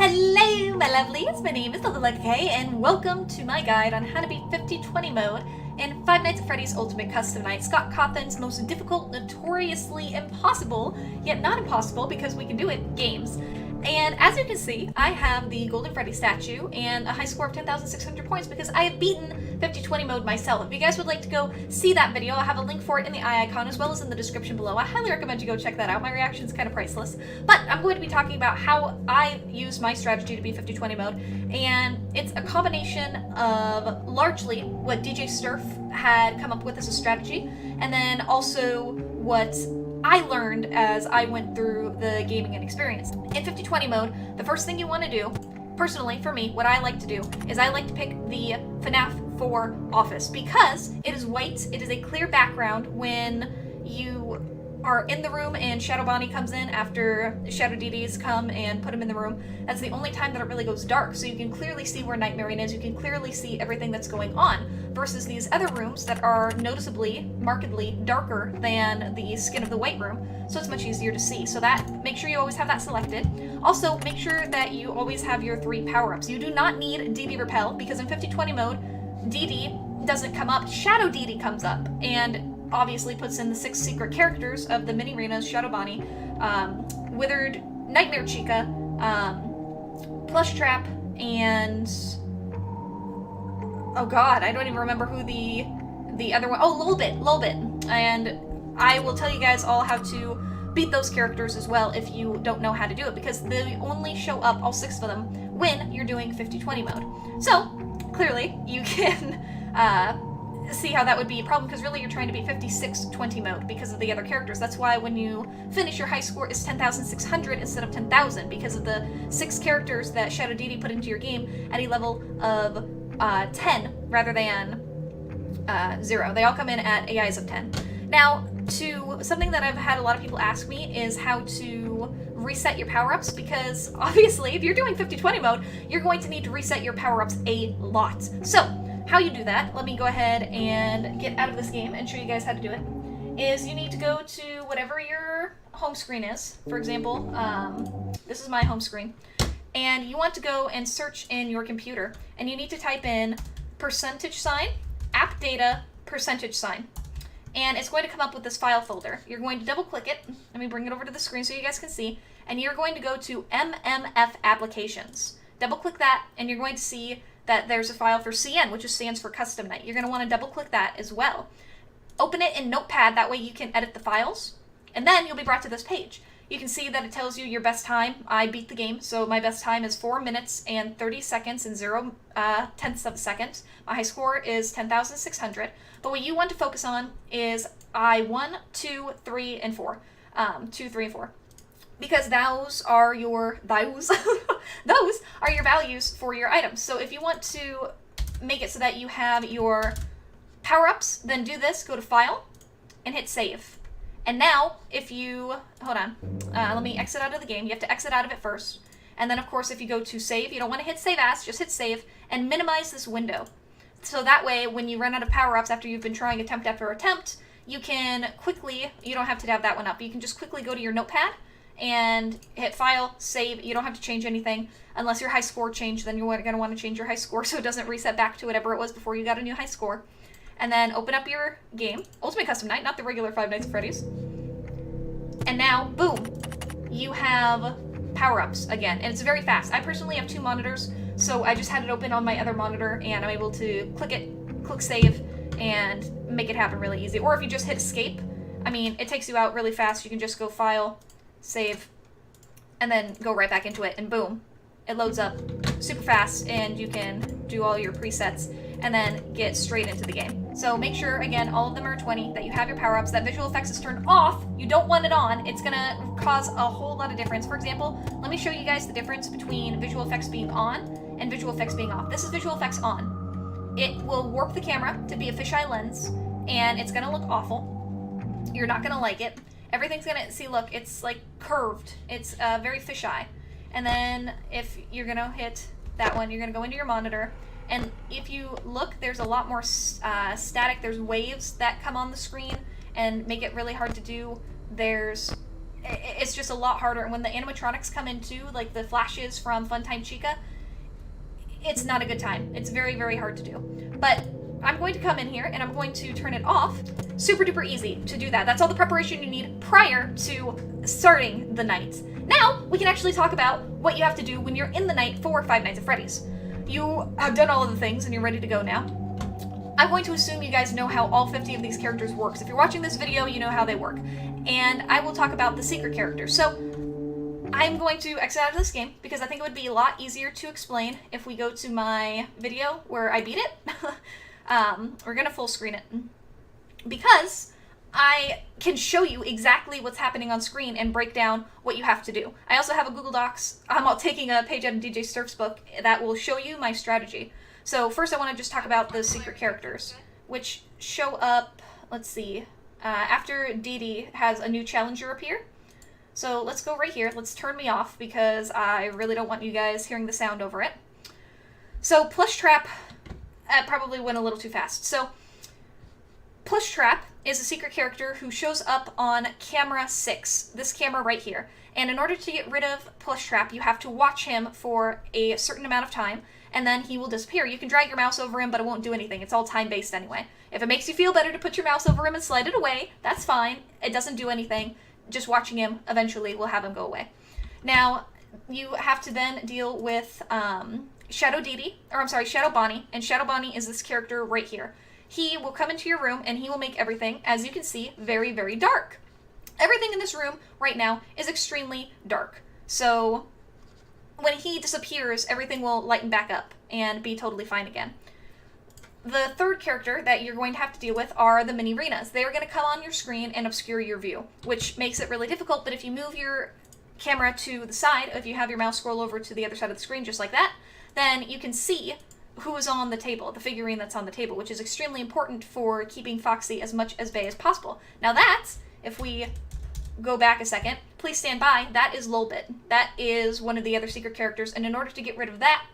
Hello my lovelies, my name is Leckakay and welcome to my guide on how to beat 50-20 mode in Five Nights at Freddy's Ultimate Custom Night, Scott Cawthon's most difficult, notoriously impossible, yet not impossible because we can do it, games. And as you can see, I have the Golden Freddy statue and a high score of 10,600 points because I have beaten 50-20 mode myself. If you guys would like to go see that video, I'll have a link for it in the eye icon as well as in the description below. I highly recommend you go check that out. My reaction's kind of priceless. But I'm going to be talking about how I use my strategy to beat 50-20 mode, and it's a combination of largely what DJ Sturf had come up with as a strategy, and then also what I learned as I went through the gaming and experience. In 50-20 mode, the first thing you want to do, personally for me, what I like to do is I like to pick the FNAF 4 office because it is white, it is a clear background when you are in the room and Shadow Bonnie comes in after Shadow DDs come and put him in the room. That's the only time that it really goes dark, so you can clearly see where Nightmare is, you can clearly see everything that's going on, versus these other rooms that are noticeably, markedly darker than the skin of the white room, so it's much easier to see. So that, make sure you always have that selected. Also, make sure that you always have your 3 power-ups. You do not need DD Repel, because in 50-20 mode, DD doesn't come up, Shadow DD comes up, and obviously puts in the 6 secret characters of the mini arenas: Shadow Bonnie, Withered, Nightmare Chica, Plush Trap, and oh god, I don't even remember who the other one. Oh, Lulbit, and I will tell you guys all how to beat those characters as well if you don't know how to do it, because they only show up, all 6 of them, when you're doing 50-20 mode. So clearly you can see how that would be a problem, because really you're trying to be 56-20 mode because of the other characters. That's why when you finish, your high score is 10,600 instead of 10,000, because of the 6 characters that Shadow DD put into your game at a level of 10 rather than 0. They all come in at AIs of 10. Now, to something that I've had a lot of people ask me is how to reset your power-ups, because obviously if you're doing 50-20 mode, you're going to need to reset your power-ups a lot. So how you do that, let me go ahead and get out of this game and show you guys how to do it, is you need to go to whatever your home screen is. For example, this is my home screen. And you want to go and search in your computer, and you need to type in %, app data, %. And it's going to come up with this file folder. You're going to double click it. Let me bring it over to the screen so you guys can see. And you're going to go to MMF applications. Double click that, and you're going to see that there's a file for CN, which stands for Custom Night. You're going to want to double click that as well. Open it in Notepad, that way you can edit the files, and then you'll be brought to this page. You can see that it tells you your best time. I beat the game, so my best time is 4 minutes and 30 seconds and 0 tenths of a second. My high score is 10,600. But what you want to focus on is I1, 2, 3, and 4. 2, 3, and 4. Because those are your those are your values for your items. So if you want to make it so that you have your power-ups, then do this, go to File, and hit Save. And now, if you, hold on, let me exit out of the game. You have to exit out of it first. And then, of course, if you go to Save, you don't want to hit Save As, just hit Save, and minimize this window. So that way, when you run out of power-ups after you've been trying attempt after attempt, you can quickly, you don't have to have that one up, but you can just quickly go to your Notepad and hit File, Save. You don't have to change anything. Unless your high score changed, then you're going to want to change your high score so it doesn't reset back to whatever it was before you got a new high score. And then open up your game, Ultimate Custom Night, not the regular Five Nights at Freddy's. And now, boom, you have power-ups again, and it's very fast. I personally have 2 monitors, so I just had it open on my other monitor, and I'm able to click it, click Save, and make it happen really easy. Or if you just hit Escape, I mean, it takes you out really fast. You can just go File, Save, and then go right back into it, and boom, it loads up super fast, and you can do all your presets and then get straight into the game. So make sure, again, all of them are 20, that you have your power-ups, that visual effects is turned off. You don't want it on. It's gonna cause a whole lot of difference. For example, let me show you guys the difference between visual effects being on and visual effects being off. This is visual effects on. It will warp the camera to be a fisheye lens, and it's gonna look awful. You're not gonna like it. Everything's gonna, see, look, it's like curved. It's very fisheye. And then if you're gonna hit that one, you're gonna go into your monitor, and if you look, there's a lot more static. There's waves that come on the screen and make it really hard to do. There's it's just a lot harder. And when the animatronics come in too, like the flashes from Funtime Chica, it's not a good time. It's very, very hard to do. But I'm going to come in here and I'm going to turn it off. Super duper easy to do that. That's all the preparation you need prior to starting the night. Now, we can actually talk about what you have to do when you're in the night for Five Nights at Freddy's. You have done all of the things and you're ready to go now. I'm going to assume you guys know how all 50 of these characters works. If you're watching this video, you know how they work. And I will talk about the secret characters. So, I'm going to exit out of this game because I think it would be a lot easier to explain if we go to my video where I beat it. We're going to full screen it. Because I can show you exactly what's happening on screen and break down what you have to do. I also have a Google Docs. I'm taking a page out of DJ Sturf's book that will show you my strategy. So first I want to just talk about the secret characters, which show up, let's see, after Dee Dee has a new challenger appear. So let's go right here. Let's turn me off because I really don't want you guys hearing the sound over it. So Plush Trap, probably went a little too fast. So Plush Trap is a secret character who shows up on camera 6, this camera right here. And in order to get rid of Plush Trap, you have to watch him for a certain amount of time, and then he will disappear. You can drag your mouse over him, but it won't do anything. It's all time-based anyway. If it makes you feel better to put your mouse over him and slide it away, that's fine. It doesn't do anything. Just watching him eventually will have him go away. Now, you have to then deal with Shadow Bonnie, and Shadow Bonnie is this character right here. He will come into your room and he will make everything, as you can see, very, very dark. Everything in this room right now is extremely dark. So when he disappears, everything will lighten back up and be totally fine again. The third character that you're going to have to deal with are the mini-renas. They are going to come on your screen and obscure your view, which makes it really difficult, but if you move your camera to the side, if you have your mouse scroll over to the other side of the screen just like that, then you can see who is on the table, the figurine that's on the table, which is extremely important for keeping Foxy as much as bay as possible. Now that, if we go back a second, please stand by, that is Lolbit. That is one of the other secret characters, and in order to get rid of that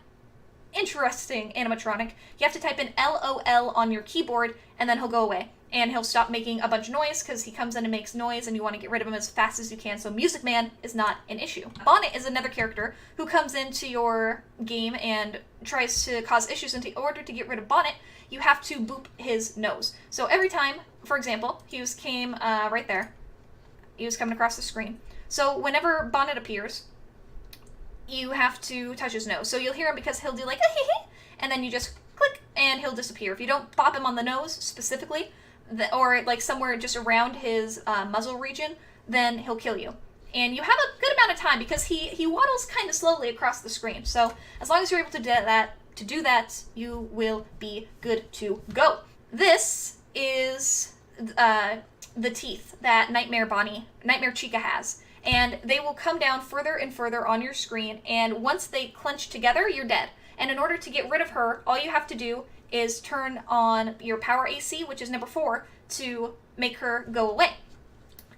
interesting animatronic, you have to type in LOL on your keyboard, and then he'll go away. And he'll stop making a bunch of noise, because he comes in and makes noise, and you want to get rid of him as fast as you can, so Music Man is not an issue. Bonnet is another character who comes into your game and tries to cause issues, and in order to get rid of Bonnet, you have to boop his nose. So every time, for example, he came right there. He was coming across the screen. So whenever Bonnet appears, you have to touch his nose. So you'll hear him because he'll do like, and then you just click, and he'll disappear. If you don't bop him on the nose specifically, or like somewhere just around his muzzle region, then he'll kill you. And you have a good amount of time because he waddles kind of slowly across the screen. So as long as you're able to do that, you will be good to go. This is the teeth that Nightmare Chica has. And they will come down further and further on your screen, and once they clench together, you're dead. And in order to get rid of her, all you have to do is turn on your power AC, which is number 4, to make her go away.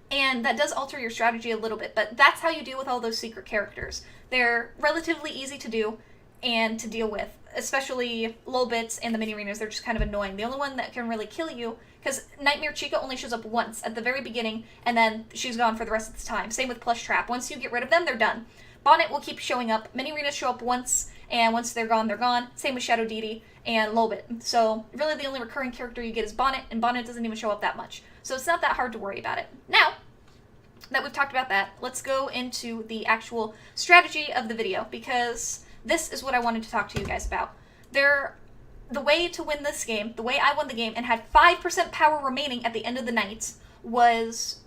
And that does alter your strategy a little bit, but that's how you deal with all those secret characters. They're relatively easy to do and to deal with, especially Lolbits and the mini-renas. They're just kind of annoying. The only one that can really kill you, because Nightmare Chica only shows up once at the very beginning, and then she's gone for the rest of the time. Same with Plush Trap. Once you get rid of them, they're done. Bonnet will keep showing up. Mini-renas show up once, and once they're gone, they're gone. Same with Shadow Dee Dee and Lolbit. So really the only recurring character you get is Bonnet, and Bonnet doesn't even show up that much. So it's not that hard to worry about it. Now that we've talked about that, let's go into the actual strategy of the video, because this is what I wanted to talk to you guys about. The way to win this game, the way I won the game and had 5% power remaining at the end of the night, was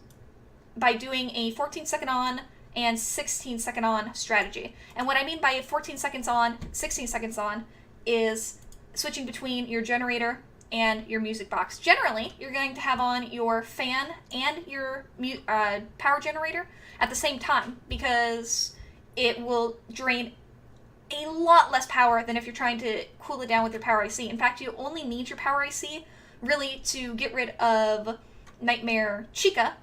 by doing a 14 second on and 16 second on strategy. And what I mean by 14 seconds on, 16 seconds on is switching between your generator and your music box. Generally, you're going to have on your fan and your power generator at the same time, because it will drain a lot less power than if you're trying to cool it down with your power IC. In fact, you only need your power IC really to get rid of Nightmare Chica,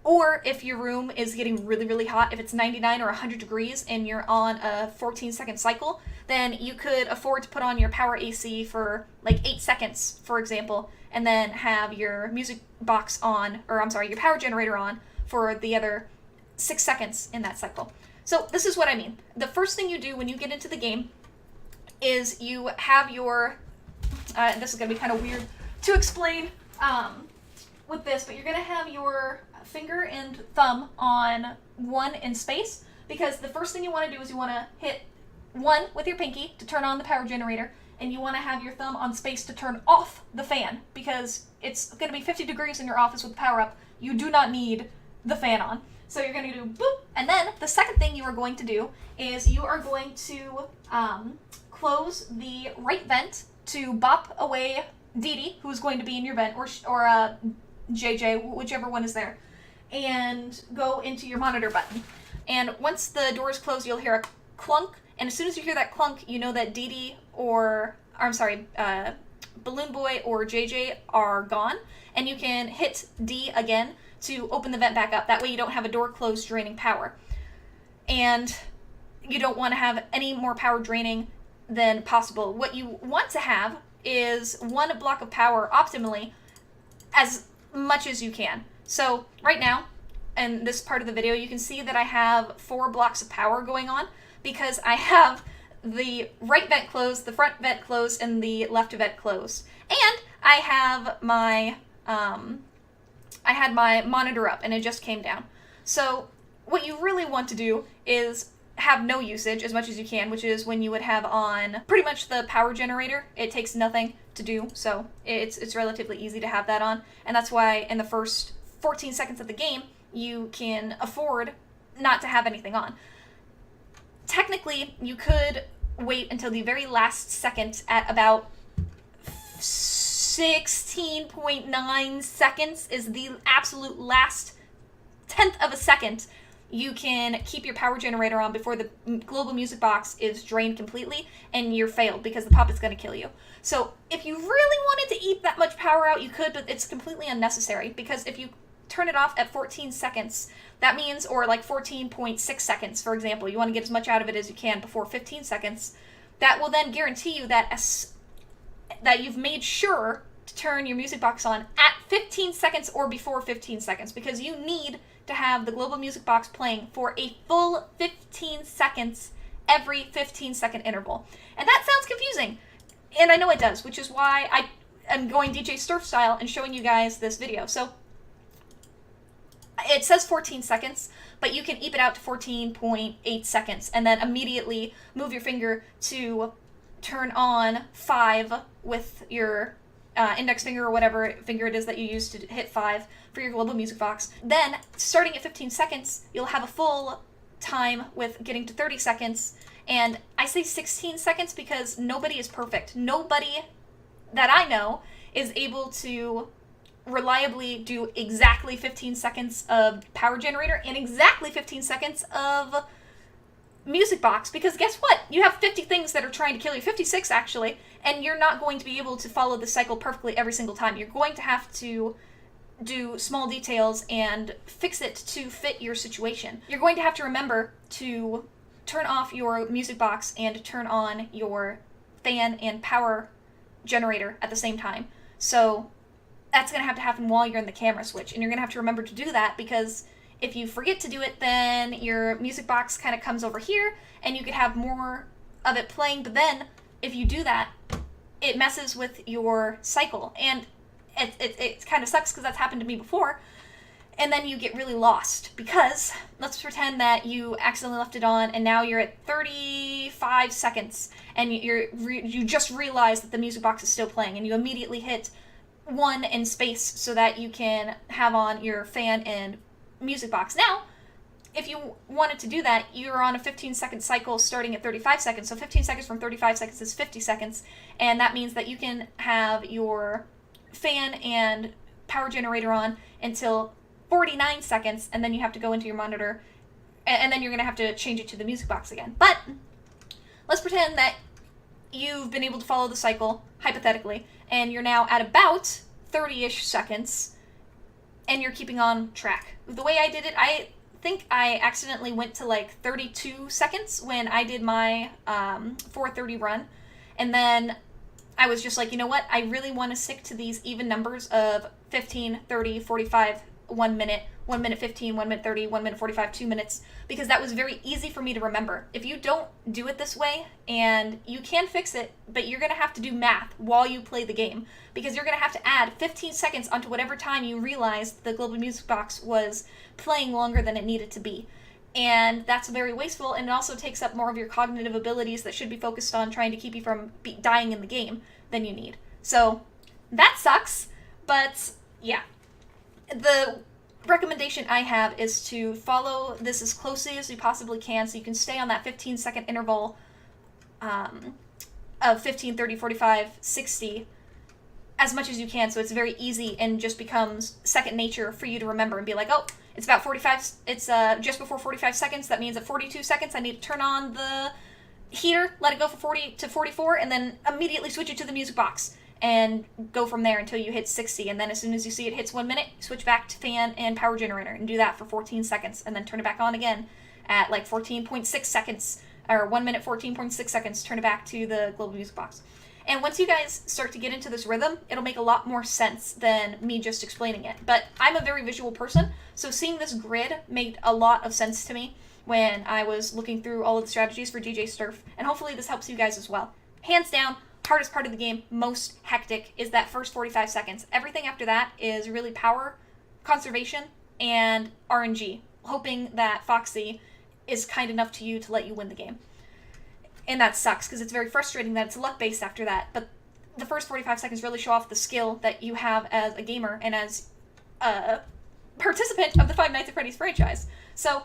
or if your room is getting really, really hot, if it's 99 or 100 degrees and you're on a 14-second cycle, then you could afford to put on your power AC for like 8 seconds, for example, and then have your music box on, or I'm sorry, your power generator on for the other 6 seconds in that cycle. So this is what I mean. The first thing you do when you get into the game is you have your, this is going to be kind of weird to explain with this, but you're going to have your finger and thumb on 1 in space, because the first thing you want to do is you want to hit 1 with your pinky to turn on the power generator, and you want to have your thumb on space to turn off the fan, because it's going to be 50 degrees in your office with the power up. You do not need the fan on. So you're going to do boop, and then the second thing you are going to do is you are going to close the right vent to bop away Dee Dee, who's going to be in your vent, or JJ, whichever one is there, and go into your monitor button. And once the door is closed, you'll hear a clunk, and as soon as you hear that clunk, you know that Dee Dee Balloon Boy or JJ are gone, and you can hit D again to open the vent back up. That way you don't have a door closed draining power. And you don't want to have any more power draining than possible. What you want to have is 1 block of power optimally, as much as you can. So right now, in this part of the video, you can see that I have 4 blocks of power going on, because I have the right vent closed, the front vent closed, and the left vent closed. And I have my, I had my monitor up, and it just came down. So what you really want to do is have no usage as much as you can, which is when you would have on pretty much the power generator. It takes nothing to do, so it's relatively easy to have that on, and that's why in the first 14 seconds of the game you can afford not to have anything on. Technically, you could wait until the very last second at about 16.9 seconds is the absolute last 10th of a second. You can keep your power generator on before the global music box is drained completely, and you're failed because the pop is going to kill you. So if you really wanted to eat that much power out, you could, but it's completely unnecessary, because if you turn it off at 14 seconds, that means, or like 14.6 seconds, for example, you want to get as much out of it as you can before 15 seconds, that will then guarantee you that that you've made sure to turn your music box on at 15 seconds or before 15 seconds, because you need to have the global music box playing for a full 15 seconds every 15-second interval. And that sounds confusing, and I know it does, which is why I am going DJ Sturf style and showing you guys this video. So it says 14 seconds, but you can eke it out to 14.8 seconds, and then immediately move your finger to turn on 5 with your index finger, or whatever finger it is that you use to hit 5 for your global music box. Then, starting at 15 seconds, you'll have a full time with getting to 30 seconds, and I say 16 seconds because nobody is perfect. Nobody that I know is able to reliably do exactly 15 seconds of power generator and exactly 15 seconds of music box, because guess what? You have 50 things that are trying to kill you, 56 actually, and you're not going to be able to follow the cycle perfectly every single time. You're going to have to do small details and fix it to fit your situation. You're going to have to remember to turn off your music box and turn on your fan and power generator at the same time. So that's going to have to happen while you're in the camera switch, and you're going to have to remember to do that, because if you forget to do it, then your music box kind of comes over here, and you could have more of it playing, but then if you do that, it messes with your cycle, and it kind of sucks because that's happened to me before, and then you get really lost, because let's pretend that you accidentally left it on, and now you're at 35 seconds, and you just realize that the music box is still playing, and you immediately hit 1 in space so that you can have on your fan and music box. Now, if you wanted to do that, you're on a 15-second cycle starting at 35 seconds. So 15 seconds from 35 seconds is 50 seconds, and that means that you can have your fan and power generator on until 49 seconds, and then you have to go into your monitor, and then you're going to have to change it to the music box again. But let's pretend that you've been able to follow the cycle, hypothetically, and you're now at about 30-ish seconds, and you're keeping on track. The way I did it, I think I accidentally went to like 32 seconds when I did my 4:30 run, and then I was just like, you know what, I really want to stick to these even numbers of 15, 30, 45, 1 minute, 1 minute 15, 1 minute 30, 1 minute 45, 2 minutes, because that was very easy for me to remember. If you don't do it this way, and you can fix it, but you're going to have to do math while you play the game, because you're going to have to add 15 seconds onto whatever time you realized the global music box was playing longer than it needed to be. And that's very wasteful, and it also takes up more of your cognitive abilities that should be focused on trying to keep you from dying in the game than you need. So that sucks, but yeah. The recommendation I have is to follow this as closely as you possibly can so you can stay on that 15-second interval of 15, 30, 45, 60 as much as you can, so it's very easy and just becomes second nature for you to remember and be like, oh, it's about 45, it's just before 45 seconds, that means at 42 seconds I need to turn on the heater, let it go for 40 to 44, and then immediately switch it to the music box, and go from there until you hit 60, and then as soon as you see it hits 1 minute, switch back to fan and power generator, and do that for 14 seconds, and then turn it back on again at like 14.6 seconds, or 1 minute 14.6 seconds, turn it back to the global music box. And once you guys start to get into this rhythm, it'll make a lot more sense than me just explaining it. But I'm a very visual person, so seeing this grid made a lot of sense to me when I was looking through all of the strategies for DJ Sturf, and hopefully this helps you guys as well. Hands down, hardest part of the game, most hectic, is that first 45 seconds. Everything after that is really power, conservation, and RNG, hoping that Foxy is kind enough to you to let you win the game. And that sucks, because it's very frustrating that it's luck-based after that, but the first 45 seconds really show off the skill that you have as a gamer and as a participant of the Five Nights at Freddy's franchise. So,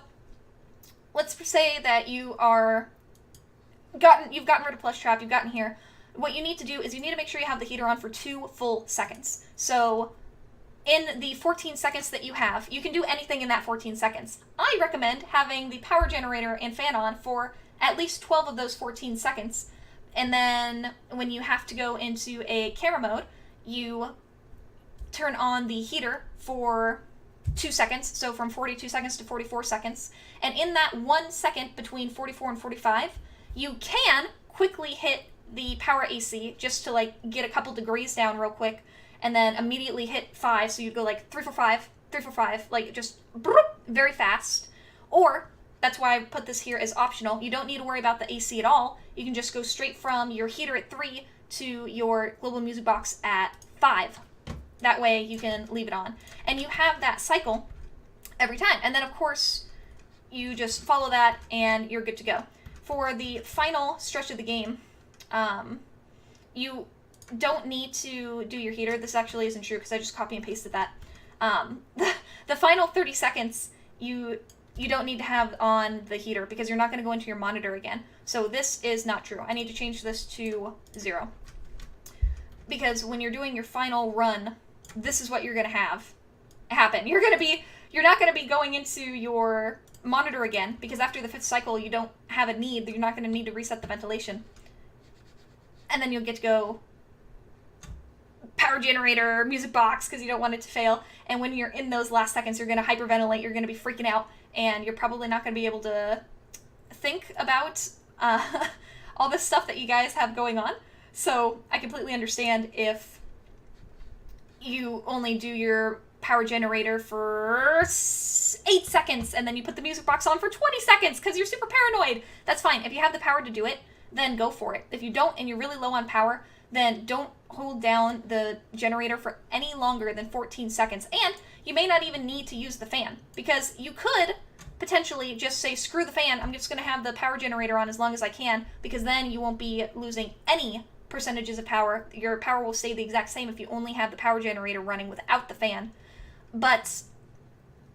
let's say that you've gotten rid of Plush Trap, you've gotten here. What you need to do is you need to make sure you have the heater on for 2 full seconds. So, in the 14 seconds that you have, you can do anything in that 14 seconds. I recommend having the power generator and fan on for at least 12 of those 14 seconds. And then when you have to go into a camera mode, you turn on the heater for 2 seconds, so from 42 seconds to 44 seconds. And in that 1 second between 44 and 45, you can quickly hit the power AC just to like get a couple degrees down real quick, and then immediately hit 5, so you'd go like 3 for 5, 3 for 5, like just very fast. Or that's why I put this here as optional. You don't need to worry about the AC at all. You can just go straight from your heater at 3 to your global music box at 5. That way you can leave it on. And you have that cycle every time. And then of course, you just follow that and you're good to go. For the final stretch of the game, you don't need to do your heater. This actually isn't true because I just copy and pasted that. The final 30 seconds, you don't need to have on the heater because you're not going to go into your monitor again. So this is not true. I need to change this to 0. Because when you're doing your final run, this is what you're going to have happen. You're not going to be going into your monitor again because after the 5th cycle, you don't have a need. You're not going to need to reset the ventilation. And then you'll get to go power generator, music box, because you don't want it to fail. And when you're in those last seconds, you're going to hyperventilate, you're going to be freaking out, and you're probably not going to be able to think about all this stuff that you guys have going on. So I completely understand if you only do your power generator for 8 seconds, and then you put the music box on for 20 seconds because you're super paranoid. That's fine. If you have the power to do it, then go for it. If you don't and you're really low on power, then don't hold down the generator for any longer than 14 seconds. And you may not even need to use the fan, because you could potentially just say, screw the fan, I'm just going to have the power generator on as long as I can, because then you won't be losing any percentages of power. Your power will stay the exact same if you only have the power generator running without the fan. But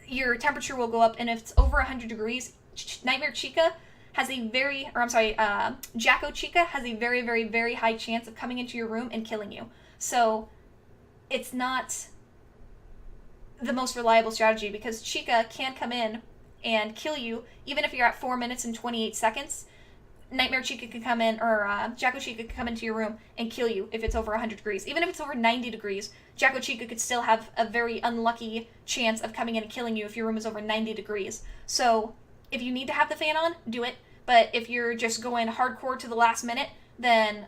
your temperature will go up, and if it's over 100 degrees, Nightmare Chica has a Jacko Chica has a very, very, very high chance of coming into your room and killing you. So it's not the most reliable strategy, because Chica can come in and kill you even if you're at 4 minutes and 28 seconds. Nightmare Chica could come in, or Jacko Chica could come into your room and kill you if it's over 100 degrees. Even if it's over 90 degrees, Jacko Chica could still have a very unlucky chance of coming in and killing you if your room is over 90 degrees. So if you need to have the fan on, do it. But if you're just going hardcore to the last minute, then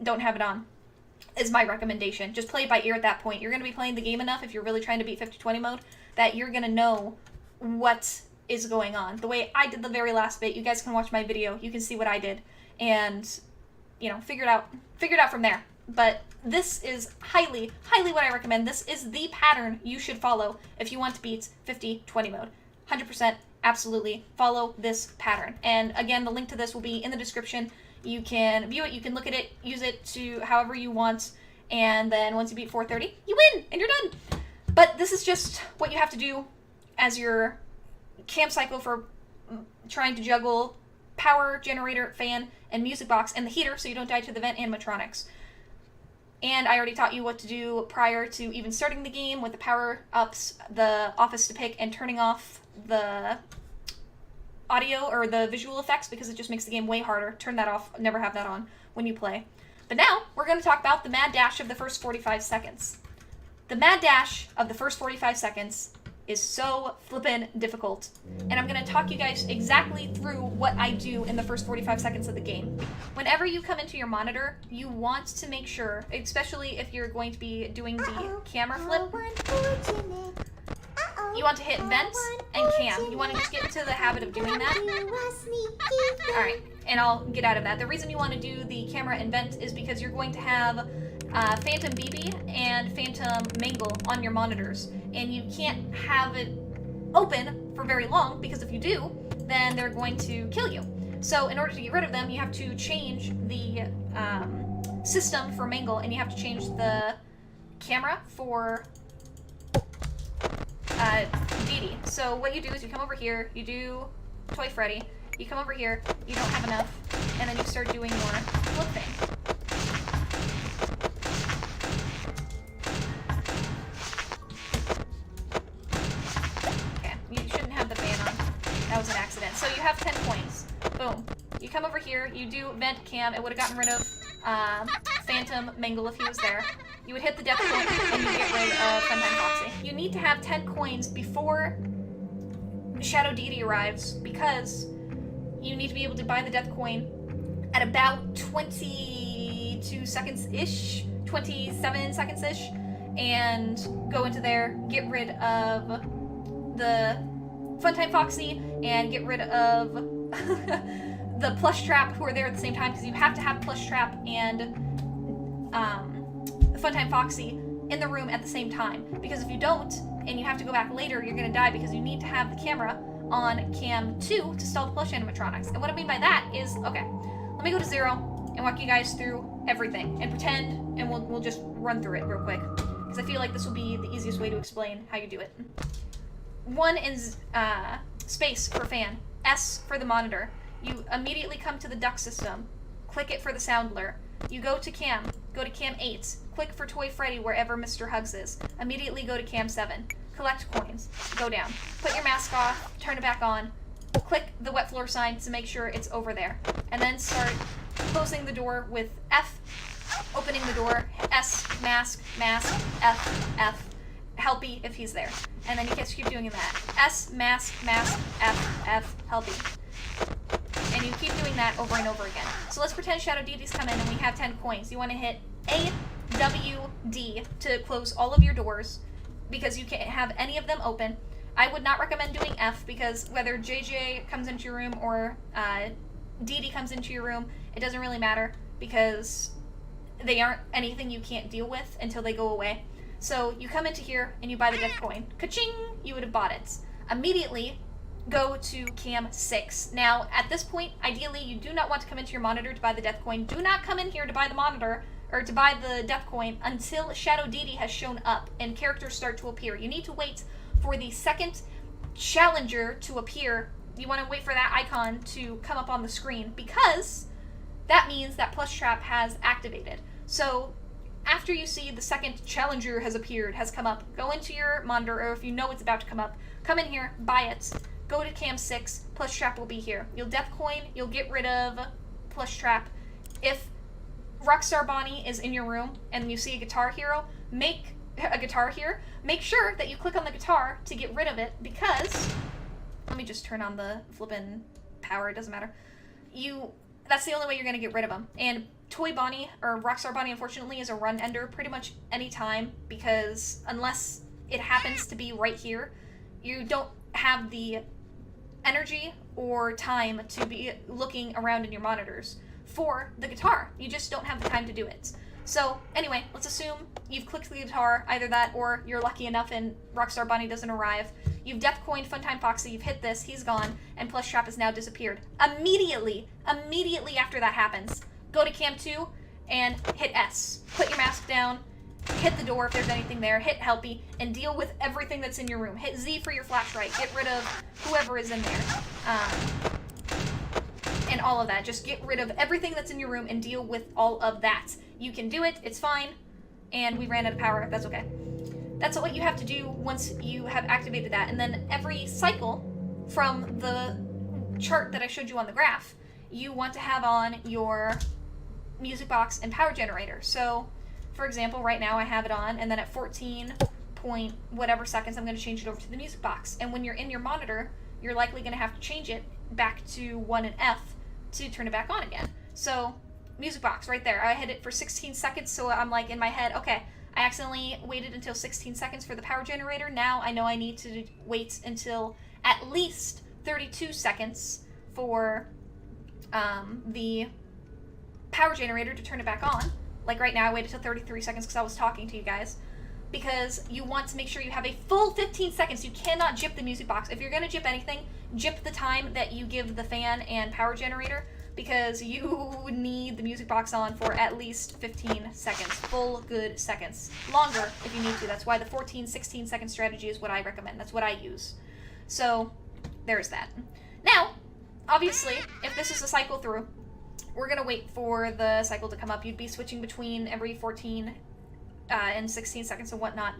don't have it on, is my recommendation. Just play it by ear at that point. You're going to be playing the game enough if you're really trying to beat 50-20 mode that you're gonna know what is going on. The way I did the very last bit, you guys can watch my video, you can see what I did, and, you know, figure it out from there. But this is highly, highly what I recommend. This is the pattern you should follow if you want to beat 50-20 mode. 100%, absolutely, follow this pattern. And again, the link to this will be in the description. You can view it, you can look at it, use it to however you want, and then once you beat 430, you win, and you're done. But this is just what you have to do as your cam cycle for trying to juggle power, generator, fan, and music box, and the heater so you don't die to the vent animatronics. And I already taught you what to do prior to even starting the game with the power-ups, the office to pick, and turning off the audio or the visual effects because it just makes the game way harder. Turn that off, never have that on when you play. But now, we're going to talk about the mad dash of the first 45 seconds. The mad dash of the first 45 seconds is so flippin' difficult. And I'm going to talk you guys exactly through what I do in the first 45 seconds of the game. Whenever you come into your monitor, you want to make sure, especially if you're going to be doing the camera flip, you want to hit vent and cam. You want to just get into the habit of doing that. Alright, and I'll get out of that. The reason you want to do the camera and vent is because you're going to have Phantom BB and Phantom Mangle on your monitors, and you can't have it open for very long because if you do, then they're going to kill you. So in order to get rid of them, you have to change the system for Mangle, and you have to change the camera for Dee Dee. So what you do is you come over here, you do Toy Freddy, you come over here, you don't have enough, and then you start doing your flip thing. That was an accident. So you have 10 coins. Boom. You come over here, you do vent cam. It would have gotten rid of Phantom Mangle if he was there. You would hit the death point and you get rid of Funtime Foxy. You need to have 10 coins before Shadow Dee Dee arrives because you need to be able to buy the death coin at about 22 seconds-ish, 27 seconds-ish, and go into there, get rid of the Funtime Foxy, and get rid of the Plush Trap who are there at the same time, because you have to have Plush Trap and Funtime Foxy in the room at the same time. Because if you don't, and you have to go back later, you're going to die because you need to have the camera on cam 2 to stall the plush animatronics. And what I mean by that is, okay, let me go to 0 and walk you guys through everything and pretend, and we'll just run through it real quick, because I feel like this will be the easiest way to explain how you do it. 1 is space for fan, S for the monitor. You immediately come to the duck system, click it for the soundler. You go to cam 8, click for Toy Freddy wherever Mr. Hugs is. Immediately go to cam 7, collect coins, go down, put your mask off, turn it back on, click the wet floor sign to make sure it's over there, and then start closing the door with F, opening the door, S, mask, F, F, helpy if he's there. And then you just keep doing that. S, mask, F, helpy. And you keep doing that over and over again. So let's pretend Shadow Dee Dee's come in and we have 10 coins. You want to hit A, W, D to close all of your doors, because you can't have any of them open. I would not recommend doing F, because whether JJ comes into your room or Dee Dee comes into your room, it doesn't really matter, because they aren't anything you can't deal with until they go away. So you come into here and you buy the death coin. Ka-ching! You would have bought it. Immediately go to cam 6. Now, at this point, ideally, you do not want to come into your monitor to buy the death coin. Do not come in here to buy the monitor, or to buy the death coin, until Shadow Dee Dee has shown up and characters start to appear. You need to wait for the second challenger to appear. You want to wait for that icon to come up on the screen, because that means that Plush Trap has activated. So after you see the second challenger has appeared, has come up, go into your monitor, or if you know it's about to come up, come in here, buy it, go to cam 6, Plush Trap will be here. You'll death coin, you'll get rid of Plush Trap. If Rockstar Bonnie is in your room and you see a guitar hero, make sure that you click on the guitar to get rid of it, because, let me just turn on the flippin' power, it doesn't matter. That's the only way you're going to get rid of them. And Toy Bonnie, or Rockstar Bonnie, unfortunately, is a run ender pretty much any time, because unless it happens to be right here, You don't have the energy or time to be looking around in your monitors for the guitar. You just don't have the time to do it. So anyway, let's assume you've clicked the guitar, either that or you're lucky enough and Rockstar Bunny doesn't arrive. You've death coined Funtime Foxy, you've hit this, he's gone, and Plush Trap has now disappeared. Immediately after that happens, go to Cam 2 and hit S. Put your mask down, hit the door if there's anything there, hit Helpy, and deal with everything that's in your room. Hit Z for your flashlight, get rid of whoever is in there. And all of that. Just get rid of everything that's in your room and deal with all of that. You can do it, it's fine, and we ran out of power, that's okay. That's what you have to do once you have activated that, and then every cycle from the chart that I showed you on the graph, you want to have on your music box and power generator. So, for example, right now I have it on, and then at 14 point whatever seconds, I'm going to change it over to the music box. And when you're in your monitor, you're likely going to have to change it back to 1 and F to turn it back on again. So, music box right there. I hit it for 16 seconds, so I'm like in my head, okay, I accidentally waited until 16 seconds for the power generator. Now I know I need to wait until at least 32 seconds for the power generator to turn it back on. Like right now I waited till 33 seconds because I was talking to you guys. Because you want to make sure you have a full 15 seconds. You cannot jip the music box. If you're going to jip anything, jip the time that you give the fan and power generator, because you need the music box on for at least 15 seconds. Full good seconds. Longer if you need to. That's why the 14, 16 second strategy is what I recommend. That's what I use. So, there's that. Now, obviously, if this is a cycle through, we're going to wait for the cycle to come up. You'd be switching between every 14 and 16 seconds and whatnot.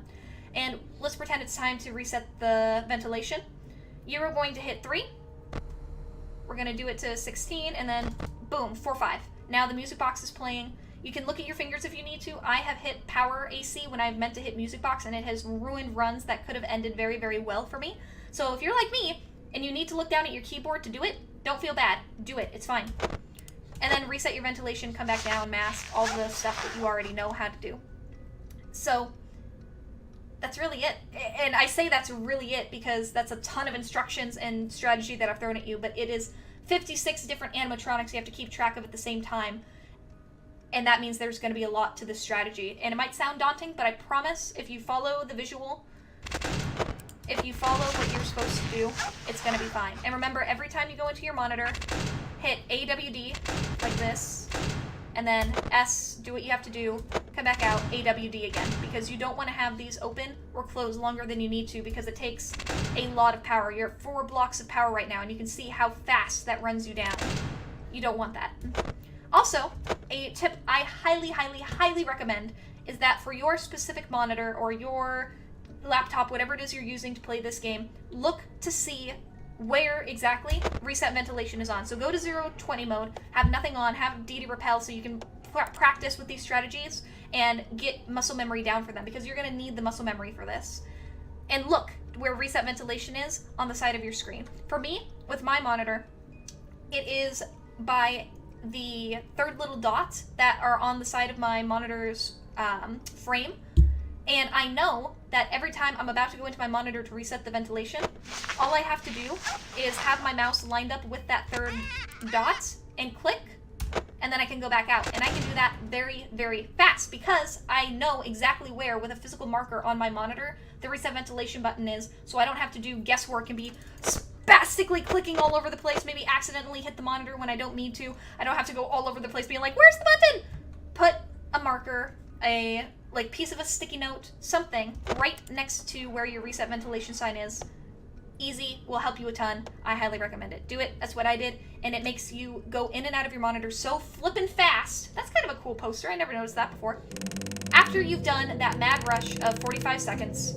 And let's pretend it's time to reset the ventilation. You are going to hit 3. We're going to do it to 16, and then boom, 4-5. Now the music box is playing. You can look at your fingers if you need to. I have hit power AC when I meant to hit music box, and it has ruined runs that could have ended very, very well for me. So if you're like me, and you need to look down at your keyboard to do it, don't feel bad. Do it. It's fine. And then reset your ventilation, come back down, mask, all the stuff that you already know how to do. So that's really it. And I say that's really it because that's a ton of instructions and strategy that I've thrown at you, but it is 56 different animatronics you have to keep track of at the same time. And that means there's going to be a lot to this strategy. And it might sound daunting, but I promise if you follow the visual, if you follow what you're supposed to do, it's going to be fine. And remember, every time you go into your monitor, hit AWD like this, and then S, do what you have to do, come back out, AWD again, because you don't want to have these open or closed longer than you need to because it takes a lot of power. You're at 4 blocks of power right now, and you can see how fast that runs you down. You don't want that. Also, a tip I highly, highly, highly recommend is that for your specific monitor or your laptop, whatever it is you're using to play this game, look to see where exactly reset ventilation is on. So go to 0-20 mode, have nothing on, have DD repel so you can practice with these strategies and get muscle memory down for them, because you're going to need the muscle memory for this. And look where reset ventilation is on the side of your screen. For me, with my monitor, it is by the 3rd little dot that are on the side of my monitor's frame. And I know that every time I'm about to go into my monitor to reset the ventilation, all I have to do is have my mouse lined up with that 3rd dot and click, and then I can go back out. And I can do that very, very fast because I know exactly where, with a physical marker on my monitor, the reset ventilation button is, so I don't have to do guesswork and be spastically clicking all over the place, maybe accidentally hit the monitor when I don't need to. I don't have to go all over the place being like, where's the button? Put a marker, a piece of a sticky note, something right next to where your reset ventilation sign is. Easy, will help you a ton. I highly recommend it. Do it. That's what I did, and it makes you go in and out of your monitor so flippin' fast. That's kind of a cool poster. I never noticed that before. After you've done that mad rush of 45 seconds,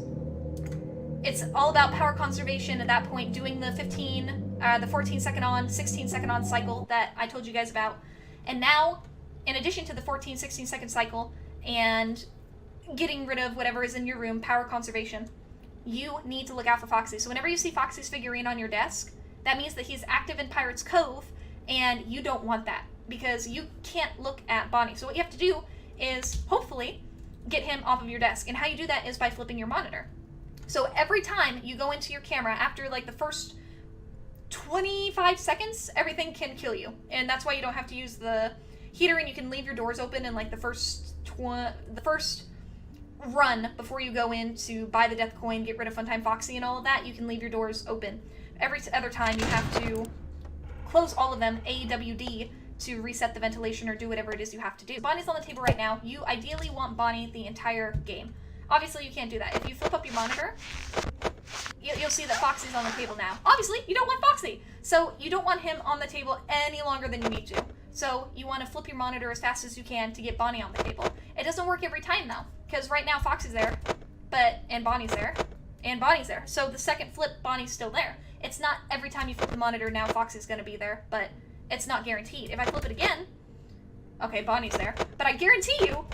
it's all about power conservation at that point, doing the 14 second on, 16 second on cycle that I told you guys about. And now, in addition to the 14, 16 second cycle and getting rid of whatever is in your room, power conservation, you need to look out for Foxy. So whenever you see Foxy's figurine on your desk, that means that he's active in Pirate's Cove, and you don't want that because you can't look at Bonnie. So what you have to do is, hopefully, get him off of your desk. And how you do that is by flipping your monitor. So every time you go into your camera, after like the first 25 seconds, everything can kill you. And that's why you don't have to use the heater, and you can leave your doors open in like the first run before you go in to buy the death coin, get rid of Funtime Foxy and all of that. You can leave your doors open. Every other time you have to close all of them, AWD, to reset the ventilation or do whatever it is you have to do. Bonnie's on the table right now. You ideally want Bonnie the entire game. Obviously you can't do that. If you flip up your monitor, you'll see that Foxy's on the table now. Obviously you don't want Foxy, so you don't want him on the table any longer than you need to. So you want to flip your monitor as fast as you can to get Bonnie on the table. It doesn't work every time though, because right now Foxy's there, and Bonnie's there, and Bonnie's there. So the second flip, Bonnie's still there. It's not every time you flip the monitor now Foxy's going to be there, but it's not guaranteed. If I flip it again, okay, Bonnie's there, but I guarantee you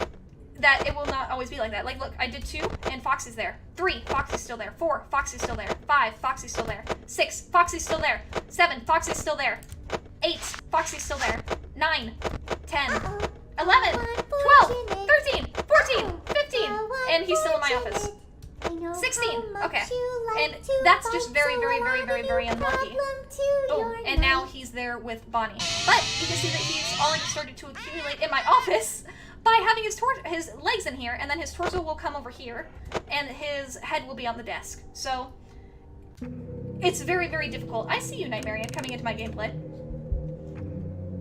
that it will not always be like that. Like, look, I did 2, and Foxy's there. 3, Foxy's still there. 4, Foxy's still there. 5, Foxy's still there. 6, Foxy's still there. 7, Foxy's still there. 8, Foxy's still there. 9, 10, 11, 12, 13, 14, 15, and he's still in my office. 16, okay, and that's just very, very, very, very, very unlucky. Boom, and now he's there with Bonnie. But you can see that he's already started to accumulate in my office by having his legs in here, and then his torso will come over here, and his head will be on the desk. So, it's very, very difficult. I see you, Nightmarian, coming into my gameplay.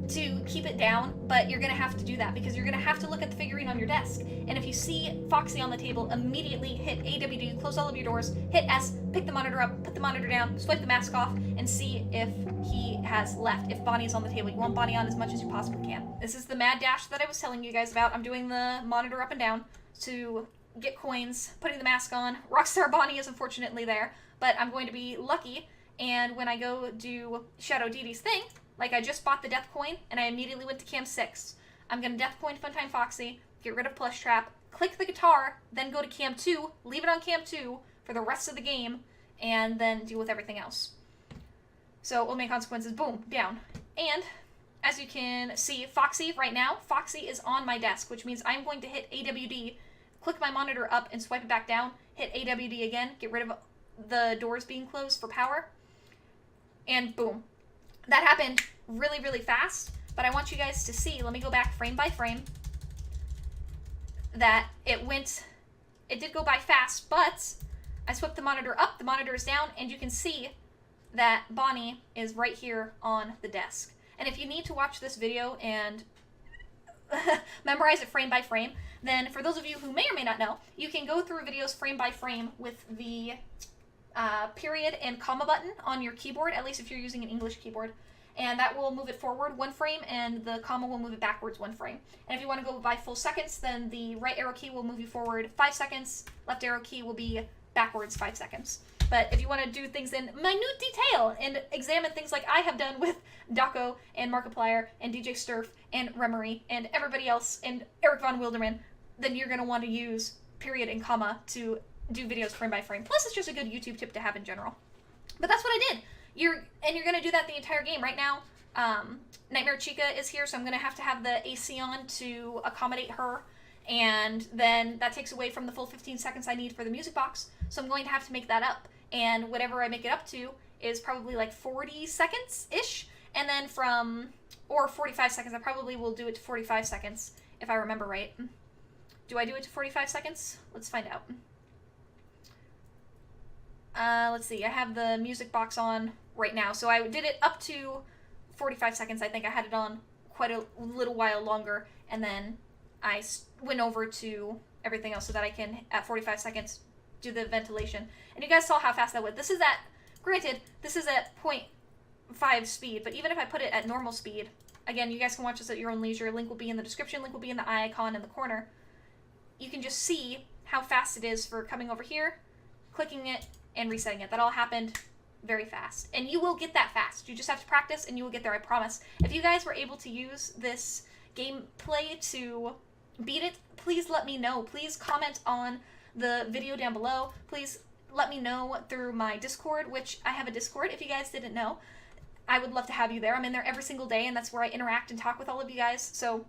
To keep it down, but you're gonna have to do that because you're gonna have to look at the figurine on your desk. And if you see Foxy on the table, immediately hit AWD, close all of your doors, hit S, pick the monitor up, put the monitor down, swipe the mask off, and see if he has left. If Bonnie's on the table, you want Bonnie on as much as you possibly can. This is the mad dash that I was telling you guys about. I'm doing the monitor up and down to get coins, putting the mask on. Rockstar Bonnie is unfortunately there, but I'm going to be lucky, and when I go do Shadow Dede's thing, like I just bought the death coin, and I immediately went to Cam 6. I'm going to death coin Funtime Foxy, get rid of Plush Trap, click the guitar, then go to Cam 2, leave it on Cam 2 for the rest of the game, and then deal with everything else. So, Old Man Consequences, boom, down. And, as you can see, Foxy, right now, Foxy is on my desk, which means I'm going to hit AWD, click my monitor up and swipe it back down, hit AWD again, get rid of the doors being closed for power, and boom. That happened really, really fast, but I want you guys to see, let me go back frame by frame, that it did go by fast, but I swept the monitor up, the monitor is down, and you can see that Bonnie is right here on the desk. And if you need to watch this video and memorize it frame by frame, then for those of you who may or may not know, you can go through videos frame by frame with the period and comma button on your keyboard, at least if you're using an English keyboard, and that will move it forward 1 frame and the comma will move it backwards 1 frame. And if you want to go by full seconds, then the right arrow key will move you forward 5 seconds, left arrow key will be backwards 5 seconds. But if you want to do things in minute detail and examine things like I have done with Daco and Markiplier and DJ Sturf and Remery and everybody else and Eric Von Wilderman, then you're going to want to use period and comma to do videos frame by frame. Plus, it's just a good YouTube tip to have in general. But that's what I did. You're going to do that the entire game. Right now, Nightmare Chica is here, so I'm going to have the AC on to accommodate her. And then that takes away from the full 15 seconds I need for the music box. So I'm going to have to make that up. And whatever I make it up to is probably like 40 seconds-ish. And then or 45 seconds. I probably will do it to 45 seconds, if I remember right. Do I do it to 45 seconds? Let's find out. Let's see, I have the music box on right now, so I did it up to 45 seconds. I think I had it on quite a little while longer, and then I went over to everything else so that I can, at 45 seconds, do the ventilation. And you guys saw how fast that went. This is granted, this is at 0.5 speed, but even if I put it at normal speed, again, you guys can watch this at your own leisure. Link will be in the description, link will be in the eye icon in the corner. You can just see how fast it is for coming over here, clicking it, and resetting it. That all happened very fast. And you will get that fast. You just have to practice and you will get there, I promise. If you guys were able to use this gameplay to beat it, please let me know. Please comment on the video down below. Please let me know through my Discord, which I have a Discord if you guys didn't know. I would love to have you there. I'm in there every single day, and that's where I interact and talk with all of you guys. So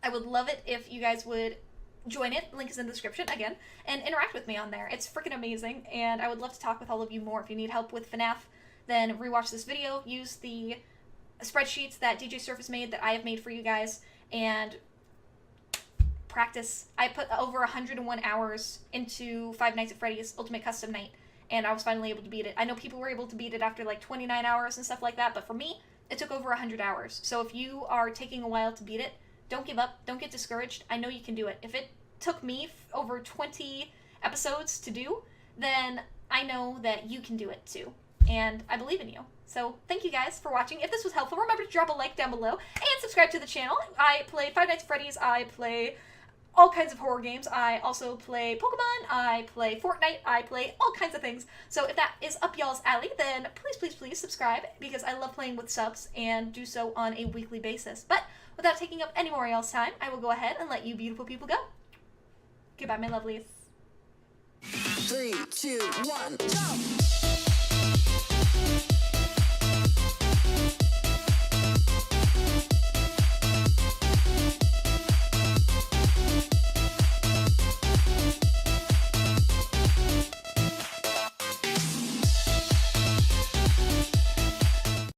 I would love it if you guys would join it. Link is in the description again, and interact with me on there. It's freaking amazing, and I would love to talk with all of you more. If you need help with FNAF, then rewatch this video. Use the spreadsheets that DJ Surface made that I have made for you guys, and practice. I put over 101 hours into Five Nights at Freddy's Ultimate Custom Night, and I was finally able to beat it. I know people were able to beat it after like 29 hours and stuff like that, but for me, it took over 100 hours. So if you are taking a while to beat it, don't give up. Don't get discouraged. I know you can do it. If it took me over 20 episodes to do, then I know that you can do it too. And I believe in you. So thank you guys for watching. If this was helpful, remember to drop a like down below and subscribe to the channel. I play Five Nights at Freddy's. I play all kinds of horror games. I also play Pokemon. I play Fortnite. I play all kinds of things. So if that is up y'all's alley, then please, please, please subscribe, because I love playing with subs and do so on a weekly basis. But without taking up any more of y'all's time, I will go ahead and let you beautiful people go. Goodbye, my lovelies. 3, 2, 1, go!